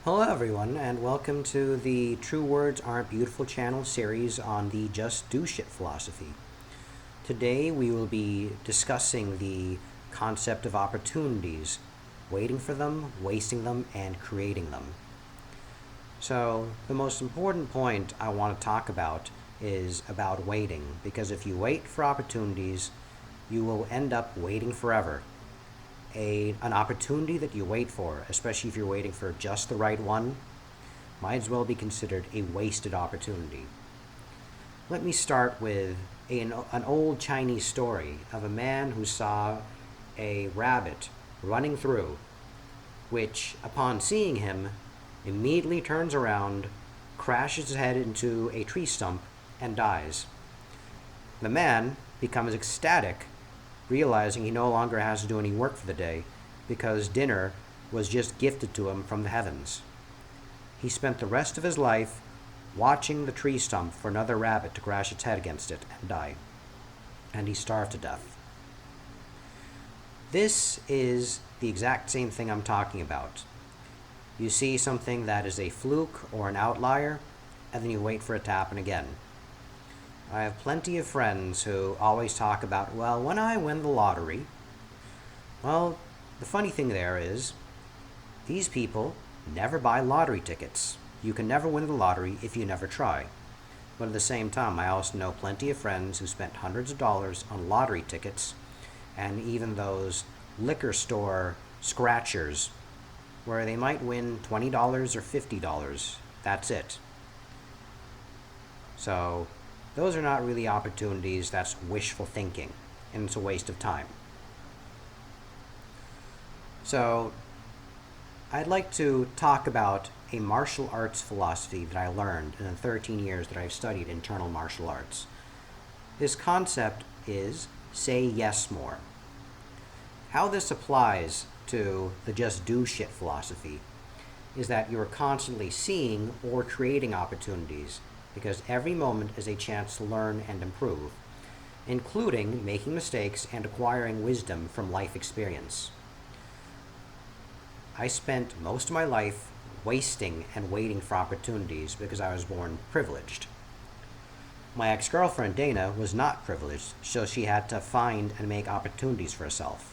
Hello, everyone, and welcome to the True Words Aren't Beautiful channel series on the Just Do Shit philosophy. Today, we will be discussing the concept of opportunities, waiting for them, wasting them, and creating them. So, the most important point I want to talk about is about waiting, because if you wait for opportunities, you will end up waiting forever. An opportunity that you wait for, especially if you're waiting for just the right one, might as well be considered a wasted opportunity. Let me start with an old Chinese story of a man who saw a rabbit running through, which, upon seeing him, immediately turns around, crashes his head into a tree stump, and dies. The man becomes ecstatic, realizing he no longer has to do any work for the day because dinner was just gifted to him from the heavens. He spent the rest of his life watching the tree stump for another rabbit to crash its head against it and die. And he starved to death. This is the exact same thing I'm talking about. You see something that is a fluke or an outlier, and then you wait for it to happen again. I have plenty of friends who always talk about, well, when I win the lottery. Well, the funny thing there is, these people never buy lottery tickets. You can never win the lottery if you never try. But at the same time, I also know plenty of friends who spent hundreds of dollars on lottery tickets and even those liquor store scratchers where they might win $20 or $50. That's it. So, those are not really opportunities, that's wishful thinking, and it's a waste of time. So, I'd like to talk about a martial arts philosophy that I learned in the 13 years that I've studied internal martial arts. This concept is say yes more. How this applies to the just do shit philosophy is that you're constantly seeing or creating opportunities because every moment is a chance to learn and improve, including making mistakes and acquiring wisdom from life experience. I spent most of my life wasting and waiting for opportunities because I was born privileged. My ex-girlfriend Dana was not privileged, so she had to find and make opportunities for herself.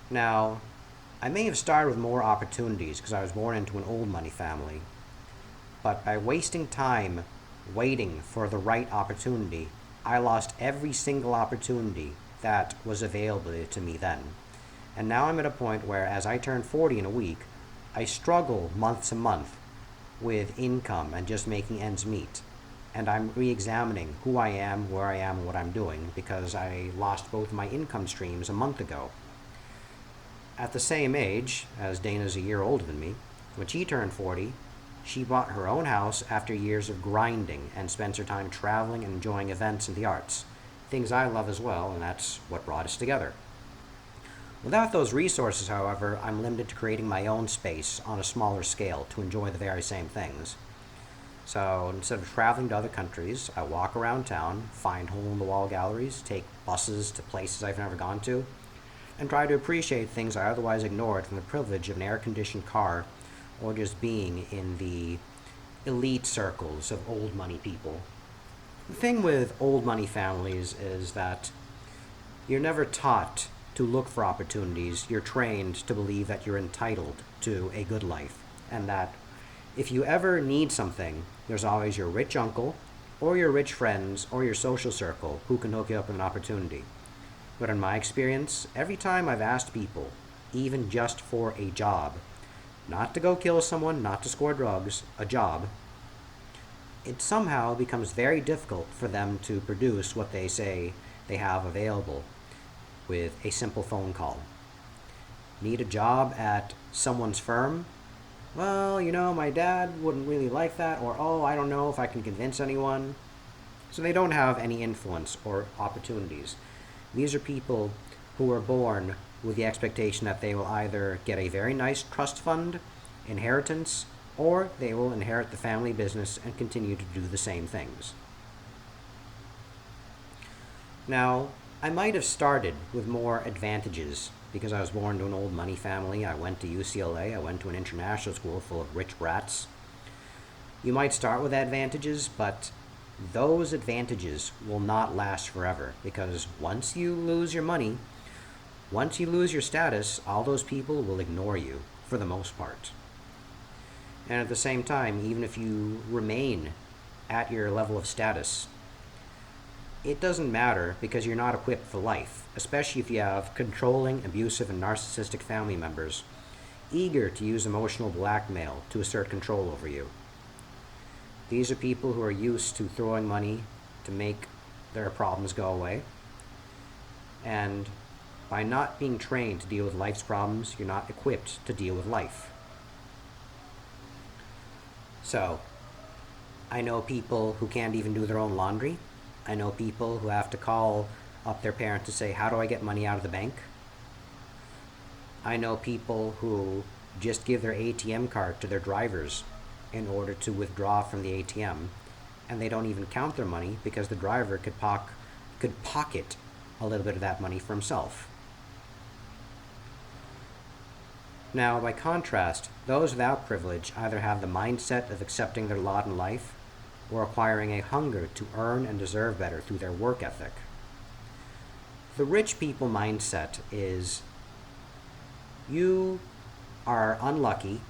Now, I may have started with more opportunities because I was born into an old money family, but by wasting time waiting for the right opportunity, I lost every single opportunity that was available to me then. And now I'm at a point where, as I turn 40 in a week, I struggle month to month with income and just making ends meet. And I'm re-examining who I am, where I am, and what I'm doing because I lost both my income streams a month ago. At the same age, as Dana's a year older than me, when she turned 40, she bought her own house after years of grinding and spends her time traveling and enjoying events and the arts. Things I love as well, and that's what brought us together. Without those resources, however, I'm limited to creating my own space on a smaller scale to enjoy the very same things. So instead of traveling to other countries, I walk around town, find hole-in-the-wall galleries, take buses to places I've never gone to, and try to appreciate things I otherwise ignored from the privilege of an air-conditioned car or just being in the elite circles of old money people. The thing with old money families is that you're never taught to look for opportunities. You're trained to believe that you're entitled to a good life, and that if you ever need something, there's always your rich uncle, or your rich friends, or your social circle who can hook you up with an opportunity. But in my experience, every time I've asked people, even just for a job, not to go kill someone, not to score drugs, a job, it somehow becomes very difficult for them to produce what they say they have available with a simple phone call. Need a job at someone's firm? Well, my dad wouldn't really like that, or oh, I don't know if I can convince anyone. So they don't have any influence or opportunities. These are people who are born with the expectation that they will either get a very nice trust fund, inheritance, or they will inherit the family business and continue to do the same things. Now, I might have started with more advantages because I was born to an old money family. I went to UCLA. I went to an international school full of rich brats. You might start with advantages, but those advantages will not last forever because once you lose your money, once you lose your status, all those people will ignore you for the most part. And at the same time, even if you remain at your level of status, it doesn't matter because you're not equipped for life, especially if you have controlling, abusive, and narcissistic family members eager to use emotional blackmail to assert control over you. These are people who are used to throwing money to make their problems go away. And by not being trained to deal with life's problems, you're not equipped to deal with life. So, I know people who can't even do their own laundry. I know people who have to call up their parents to say, how do I get money out of the bank? I know people who just give their ATM card to their drivers in order to withdraw from the ATM, and they don't even count their money because the driver could pocket a little bit of that money for himself. Now, by contrast, those without privilege either have the mindset of accepting their lot in life or acquiring a hunger to earn and deserve better through their work ethic. The rich people mindset is, you are unlucky,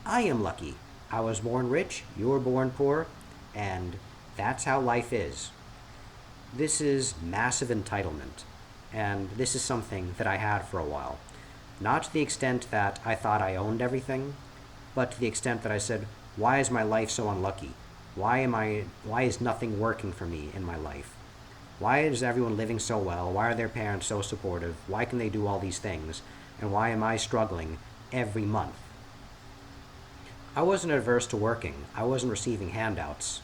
I am lucky. I was born rich, you were born poor, and that's how life is. This is massive entitlement, and this is something that I had for a while. Not to the extent that I thought I owned everything, but to the extent that I said, why is my life so unlucky? Why is nothing working for me in my life? Why is everyone living so well? Why are their parents so supportive? Why can they do all these things? And why am I struggling every month? I wasn't averse to working. I wasn't receiving handouts.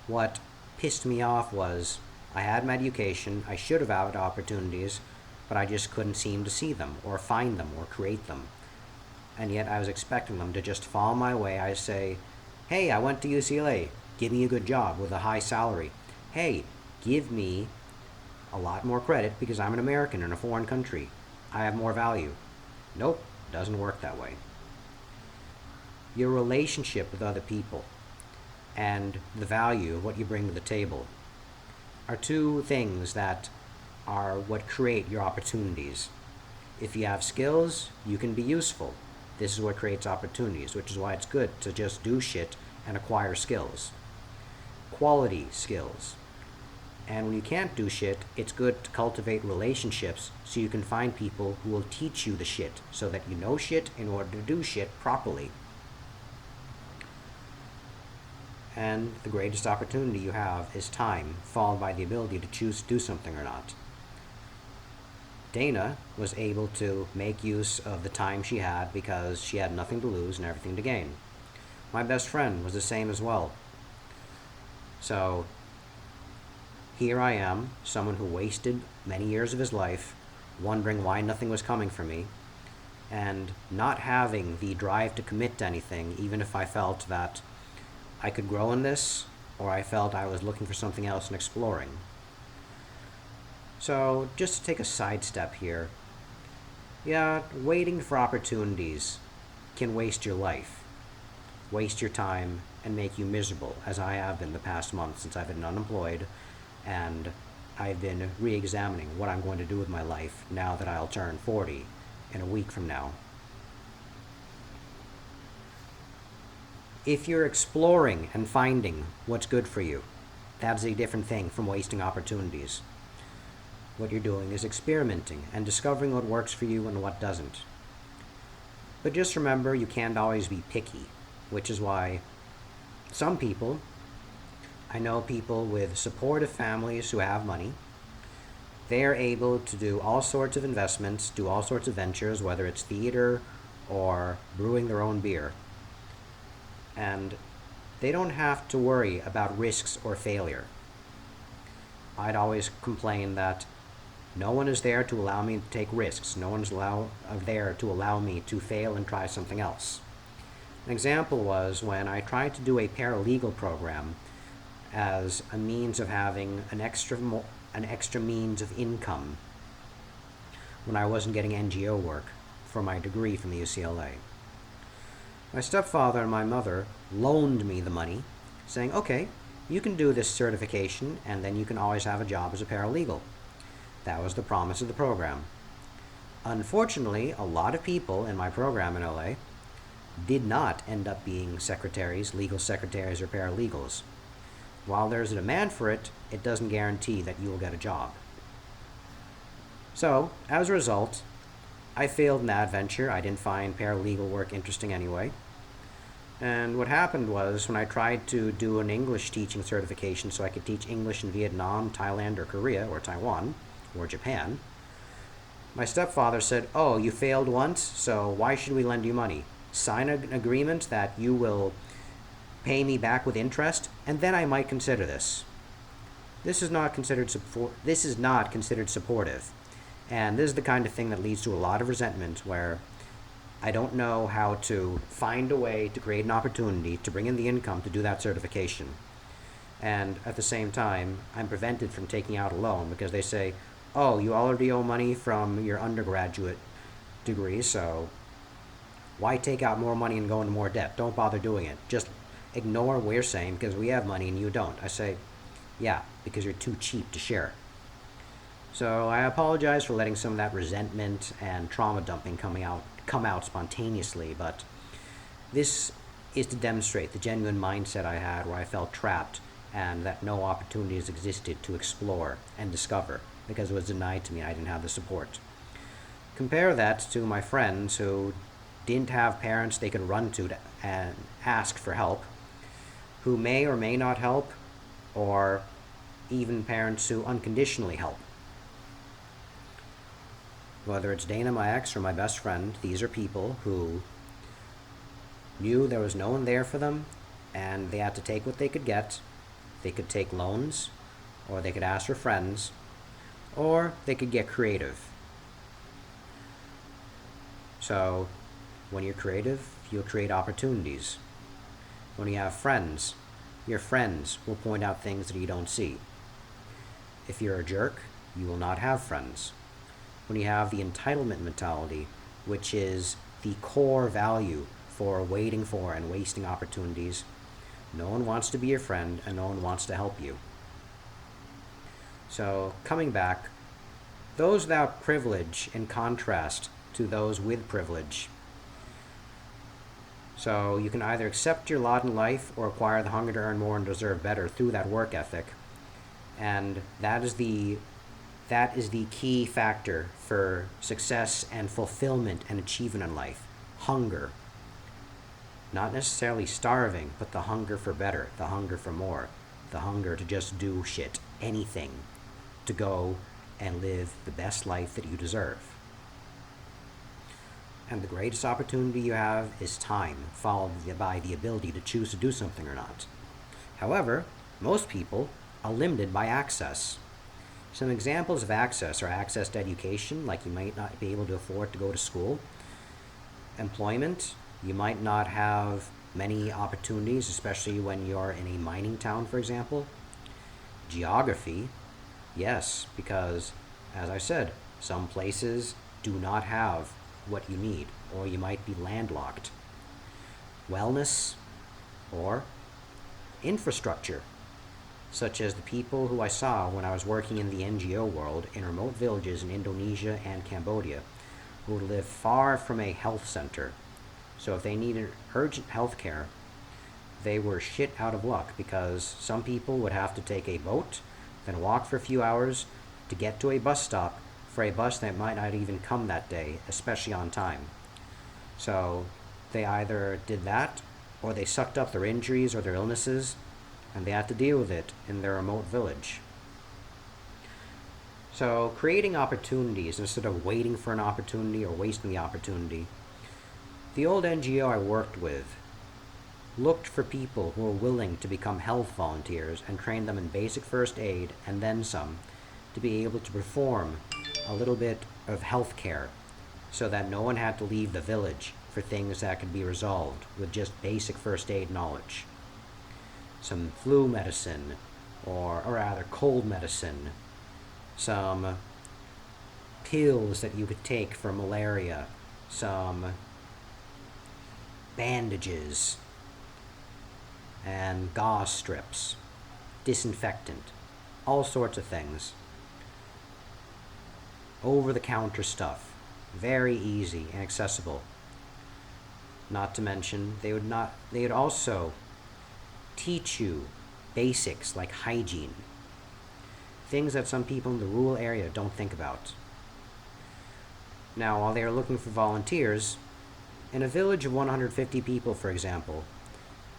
What pissed me off was I had my education, I should have had opportunities, but I just couldn't seem to see them or find them or create them. And yet I was expecting them to just fall my way. I say, hey, I went to UCLA. Give me a good job with a high salary. Hey, give me a lot more credit because I'm an American in a foreign country. I have more value. Nope, doesn't work that way. Your relationship with other people and the value of what you bring to the table are two things that are what create your opportunities. If you have skills, you can be useful. This is what creates opportunities, which is why it's good to just do shit and acquire skills. Quality skills. And when you can't do shit, it's good to cultivate relationships so you can find people who will teach you the shit so that you know shit in order to do shit properly. And the greatest opportunity you have is time, followed by the ability to choose to do something or not. Dana was able to make use of the time she had because she had nothing to lose and everything to gain. My best friend was the same as well. So, here I am, someone who wasted many years of his life, wondering why nothing was coming for me, and not having the drive to commit to anything, even if I felt that I could grow in this, or I felt I was looking for something else and exploring. So, just to take a sidestep here, yeah, waiting for opportunities can waste your life, waste your time, and make you miserable, as I have been the past month since I've been unemployed, and I've been re-examining what I'm going to do with my life now that I'll turn 40 in a week from now. If you're exploring and finding what's good for you, that's a different thing from wasting opportunities. What you're doing is experimenting and discovering what works for you and what doesn't. But just remember, you can't always be picky, which is why some people, I know people with supportive families who have money, they are able to do all sorts of investments, do all sorts of ventures, whether it's theater or brewing their own beer. And they don't have to worry about risks or failure. I'd always complain that no one is there to allow me to take risks. No one's there to allow me to fail and try something else. An example was when I tried to do a paralegal program as a means of having an extra means of income when I wasn't getting NGO work for my degree from the UCLA. My stepfather and my mother loaned me the money, saying, okay, you can do this certification and then you can always have a job as a paralegal. That was the promise of the program. Unfortunately, a lot of people in my program in LA did not end up being secretaries, legal secretaries, or paralegals. While there's a demand for it, it doesn't guarantee that you will get a job. So, as a result, I failed in that venture. I didn't find paralegal work interesting anyway. And what happened was, when I tried to do an English teaching certification so I could teach English in Vietnam, Thailand, or Korea, or Taiwan, or Japan, my stepfather said, oh, you failed once, so why should we lend you money? Sign an agreement that you will pay me back with interest, and then I might consider this. This is not considered supportive. And this is the kind of thing that leads to a lot of resentment, where I don't know how to find a way to create an opportunity to bring in the income to do that certification. And at the same time, I'm prevented from taking out a loan because they say, oh, you already owe money from your undergraduate degree, so why take out more money and go into more debt? Don't bother doing it. Just ignore what we're saying because we have money and you don't. I say, yeah, because you're too cheap to share. So I apologize for letting some of that resentment and trauma dumping come out spontaneously, but this is to demonstrate the genuine mindset I had, where I felt trapped and that no opportunities existed to explore and discover because it was denied to me and I didn't have the support. Compare that to my friends who didn't have parents they could run to and ask for help, who may or may not help, or even parents who unconditionally help. Whether it's Dana, my ex, or my best friend, these are people who knew there was no one there for them, and they had to take what they could get. They could take loans, or they could ask for friends, or they could get creative. So, when you're creative, you'll create opportunities. When you have friends, your friends will point out things that you don't see. If you're a jerk, you will not have friends. When you have the entitlement mentality, which is the core value for waiting for and wasting opportunities, no one wants to be your friend and no one wants to help you. So, coming back, those without privilege in contrast to those with privilege. So you can either accept your lot in life or acquire the hunger to earn more and deserve better through that work ethic. And that is the key factor for success and fulfillment and achievement in life. Hunger. Not necessarily starving, but the hunger for better, the hunger for more, the hunger to just do shit, anything, to go and live the best life that you deserve. And the greatest opportunity you have is time, followed by the ability to choose to do something or not. However, most people are limited by access. Some examples of access are access to education, like you might not be able to afford to go to school. Employment, you might not have many opportunities, especially when you're in a mining town, for example. Geography, yes, because, as I said, some places do not have what you need, or you might be landlocked. Wellness, or infrastructure, such as the people who I saw when I was working in the NGO world in remote villages in Indonesia and Cambodia, who live far from a health center. So if they needed urgent health care, they were shit out of luck, because some people would have to take a boat, then walk for a few hours to get to a bus stop for a bus that might not even come that day, especially on time. So they either did that, or they sucked up their injuries or their illnesses, and they had to deal with it in their remote village. So creating opportunities instead of waiting for an opportunity or wasting the opportunity. The old NGO I worked with looked for people who were willing to become health volunteers and trained them in basic first aid and then some to be able to perform a little bit of health care so that no one had to leave the village for things that could be resolved with just basic first aid knowledge. Some flu medicine, or rather cold medicine, some pills that you could take for malaria, some bandages, and gauze strips, disinfectant, all sorts of things. Over the counter stuff, very easy and accessible. Not to mention, they would also teach you basics like hygiene, things that some people in the rural area don't think about. Now, while they are looking for volunteers, in a village of 150 people, for example,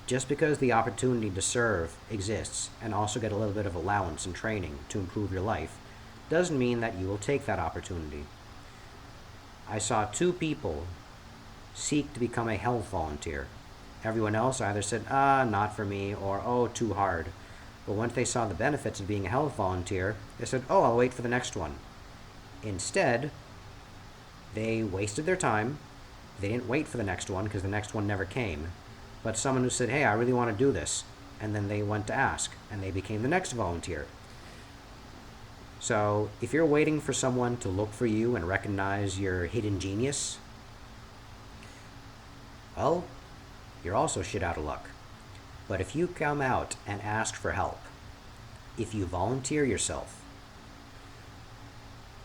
just because the opportunity to serve exists and also get a little bit of allowance and training to improve your life, doesn't mean that you will take that opportunity. I saw 2 people seek to become a health volunteer. Everyone else either said, not for me, or, oh, too hard. But once they saw the benefits of being a health volunteer, they said, oh, I'll wait for the next one. Instead, they wasted their time. They didn't wait for the next one because the next one never came. But someone who said, hey, I really want to do this. And then they went to ask, and they became the next volunteer. So, if you're waiting for someone to look for you and recognize your hidden genius, well, you're also shit out of luck. But if you come out and ask for help, if you volunteer yourself,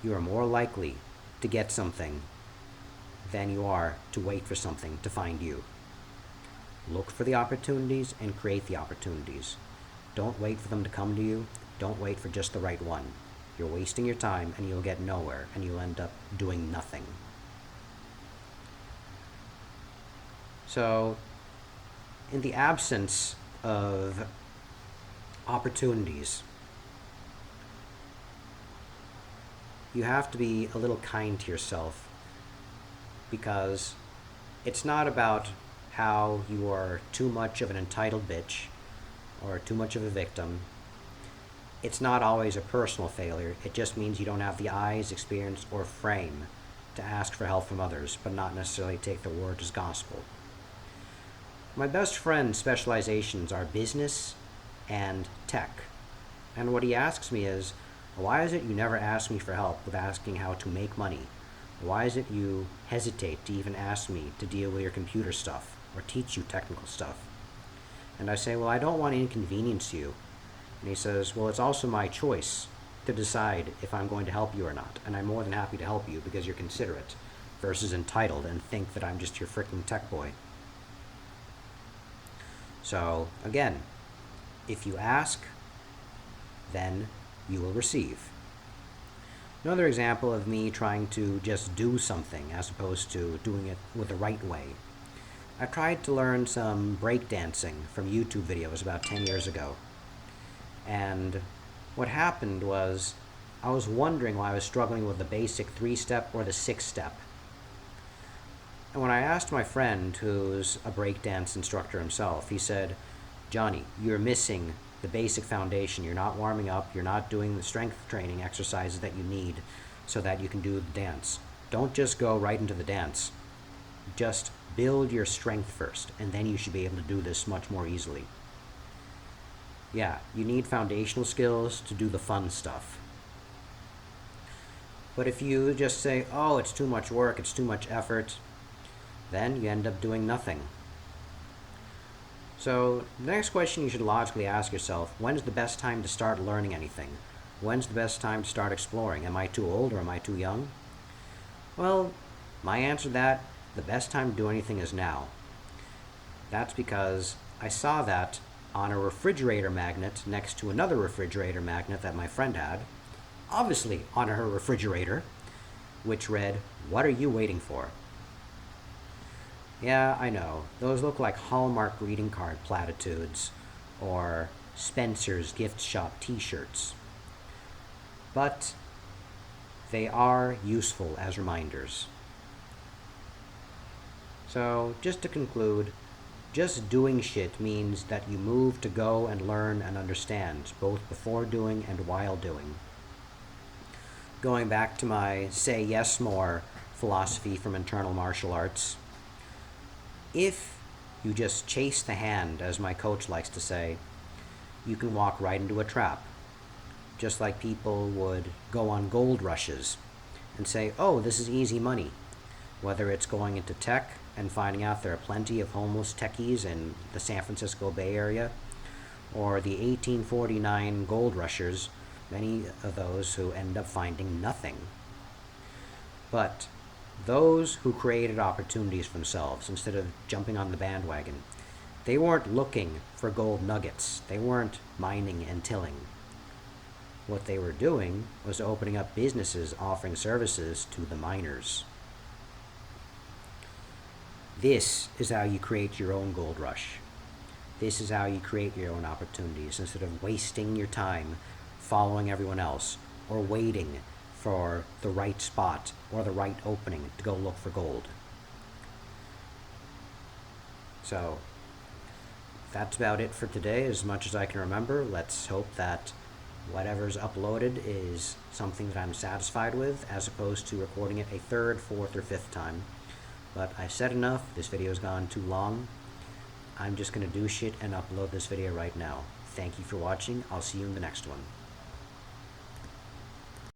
you are more likely to get something than you are to wait for something to find you. Look for the opportunities and create the opportunities. Don't wait for them to come to you. Don't wait for just the right one. You're wasting your time and you'll get nowhere and you'll end up doing nothing. So, in the absence of opportunities, you have to be a little kind to yourself, because it's not about how you are too much of an entitled bitch or too much of a victim. It's not always a personal failure. It just means you don't have the eyes, experience, or frame to ask for help from others, but not necessarily take their word as gospel. My best friend's specializations are business and tech. And what he asks me is, why is it you never ask me for help with asking how to make money? Why is it you hesitate to even ask me to deal with your computer stuff or teach you technical stuff? And I say, well, I don't want to inconvenience you. And he says, well, it's also my choice to decide if I'm going to help you or not. And I'm more than happy to help you because you're considerate versus entitled and think that I'm just your freaking tech boy. So, again, if you ask, then you will receive. Another example of me trying to just do something as opposed to doing it with the right way. I tried to learn some breakdancing from YouTube videos about 10 years ago. And what happened was I was wondering why I was struggling with the basic 3-step or the 6-step. And when I asked my friend, who's a breakdance instructor himself, he said, Johnny, you're missing the basic foundation. You're not warming up. You're not doing the strength training exercises that you need so that you can do the dance. Don't just go right into the dance. Just build your strength first, and then you should be able to do this much more easily. Yeah, you need foundational skills to do the fun stuff. But if you just say, oh, it's too much work, it's too much effort, then you end up doing nothing. So the next question you should logically ask yourself, when's the best time to start learning anything? When's the best time to start exploring? Am I too old or am I too young? Well, my answer to that, the best time to do anything is now. That's because I saw that on a refrigerator magnet next to another refrigerator magnet that my friend had, obviously on her refrigerator, which read, "What are you waiting for?" Yeah, I know, those look like Hallmark greeting card platitudes or Spencer's gift shop t-shirts. But they are useful as reminders. So, just to conclude, just doing shit means that you move to go and learn and understand, both before doing and while doing. Going back to my say yes more philosophy from internal martial arts, if you just chase the hand, as my coach likes to say, you can walk right into a trap. Just like people would go on gold rushes and say, oh, this is easy money. Whether it's going into tech and finding out there are plenty of homeless techies in the San Francisco Bay Area, or the 1849 gold rushers, many of those who end up finding nothing. But those who created opportunities for themselves instead of jumping on the bandwagon, they weren't looking for gold nuggets. They weren't mining and tilling. What they were doing was opening up businesses offering services to the miners. This is how you create your own gold rush. This is how you create your own opportunities instead of wasting your time following everyone else or waiting for the right spot or the right opening to go look for gold. So that's about it for today, as much as I can remember. Let's hope that whatever's uploaded is something that I'm satisfied with, as opposed to recording it a third, fourth, or fifth time. But I've said enough. This video's gone too long. I'm just going to do shit and upload this video right now. Thank you for watching. I'll see you in the next one.